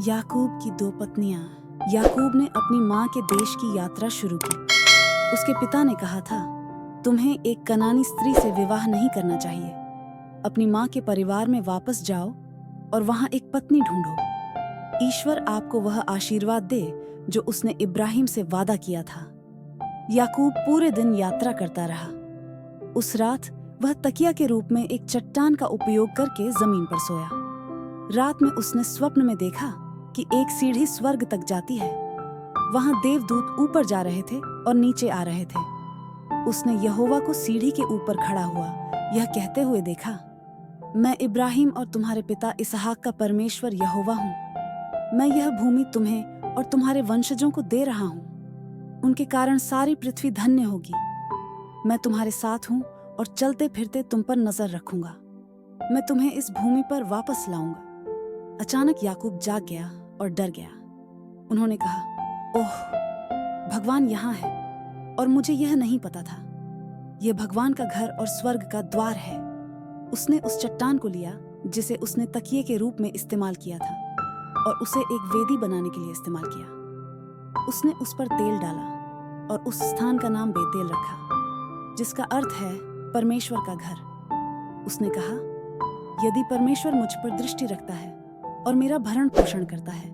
याकूब की दो पत्नियां। याकूब ने अपनी माँ के देश की यात्रा शुरू की। उसके पिता ने कहा था, तुम्हें एक कनानी स्त्री से विवाह नहीं करना चाहिए। अपनी माँ के परिवार में वापस जाओ और वहां एक पत्नी ढूंढो। ईश्वर आपको वह आशीर्वाद दे जो उसने इब्राहिम से वादा किया था। याकूब पूरे दिन यात्रा करता रहा। उस रात वह तकिया के रूप में एक चट्टान का उपयोग करके जमीन पर सोया। रात में उसने स्वप्न में देखा कि एक सीढ़ी स्वर्ग तक जाती है। वहां देवदूत ऊपर जा रहे थे और नीचे आ रहे थे। उसने यहोवा को सीढ़ी के ऊपर खड़ा हुआ यह कहते हुए देखा, मैं इब्राहिम और तुम्हारे पिता इसहाक का परमेश्वर यहोवा हूँ। मैं यह भूमि तुम्हें और तुम्हारे वंशजों को दे रहा हूँ। उनके कारण सारी पृथ्वी धन्य होगी। मैं तुम्हारे साथ हूँ और चलते फिरते तुम पर नजर रखूंगा। मैं तुम्हें इस भूमि पर वापस लाऊंगा। अचानक याकूब जाग गया और डर गया। उन्होंने कहा, ओह, भगवान यहाँ है और मुझे यह नहीं पता था। यह भगवान का घर और स्वर्ग का द्वार है। उसने उस चट्टान को लिया जिसे उसने तकिए के रूप में इस्तेमाल किया था और उसे एक वेदी बनाने के लिए इस्तेमाल किया। उसने उस पर तेल डाला और उस स्थान का नाम बेतेल रखा, जिसका अर्थ है परमेश्वर का घर। उसने कहा, यदि परमेश्वर मुझ पर दृष्टि रखता है और मेरा भरण पोषण करता है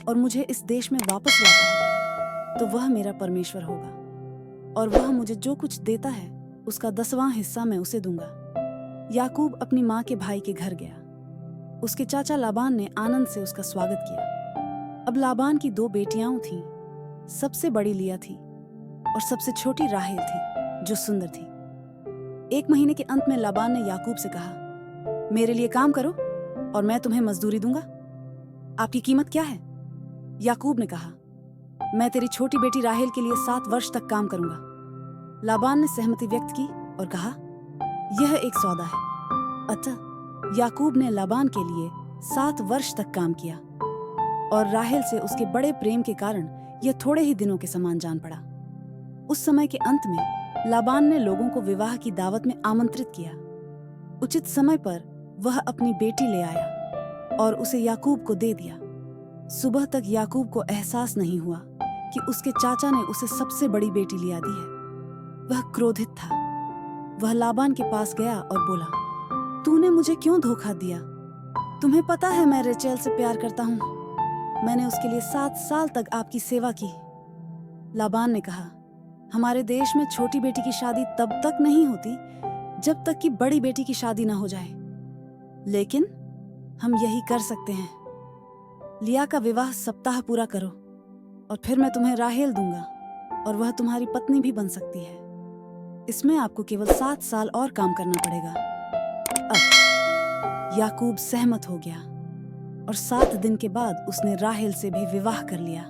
और मुझे इस देश में वापस लाता है, तो वह मेरा परमेश्वर होगा और वह मुझे जो कुछ देता है उसका 10वां हिस्सा मैं उसे दूंगा। याकूब अपनी माँ के भाई के घर गया। उसके चाचा लाबान ने आनंद से उसका स्वागत किया। अब लाबान की 2 बेटियां थीं। सबसे बड़ी लिया थी और सबसे छोटी राहेल थी, जो सुंदर थी। 1 महीने के अंत में लाबान ने याकूब से कहा, मेरे लिए काम करो और मैं तुम्हें मजदूरी दूंगा। आपकी कीमत क्या है? याकूब ने कहा, मैं तेरी छोटी बेटी राहेल के लिए 7 वर्ष तक काम करूंगा। लाबान ने सहमति व्यक्त की और कहा, यह एक सौदा है। अतः याकूब ने लाबान के लिए 7 वर्ष तक काम किया और राहेल से उसके बड़े प्रेम के कारण यह थोड़े ही दिनों के समान जान पड़ा। उस समय के अंत में लाबान ने लोगों को विवाह की दावत में आमंत्रित किया। उचित समय पर वह अपनी बेटी ले आया और उसे याकूब को दे दिया। सुबह तक याकूब को एहसास नहीं हुआ कि उसके चाचा ने उसे सबसे बड़ी बेटी लिया दी है। वह क्रोधित था। वह लाबान के पास गया और बोला, तूने मुझे क्यों धोखा दिया? तुम्हें पता है मैं रेचेल से प्यार करता हूँ। मैंने उसके लिए 7 साल तक आपकी सेवा की। लाबान ने कहा, हमारे देश में छोटी बेटी की शादी तब तक नहीं होती जब तक कि बड़ी बेटी की शादी न हो जाए, लेकिन हम यही कर सकते हैं। लिया का विवाह सप्ताह पूरा करो और फिर मैं तुम्हें राहेल दूंगा और वह तुम्हारी पत्नी भी बन सकती है। इसमें आपको केवल 7 साल और काम करना पड़ेगा। अब याकूब सहमत हो गया और 7 दिन के बाद उसने राहेल से भी विवाह कर लिया।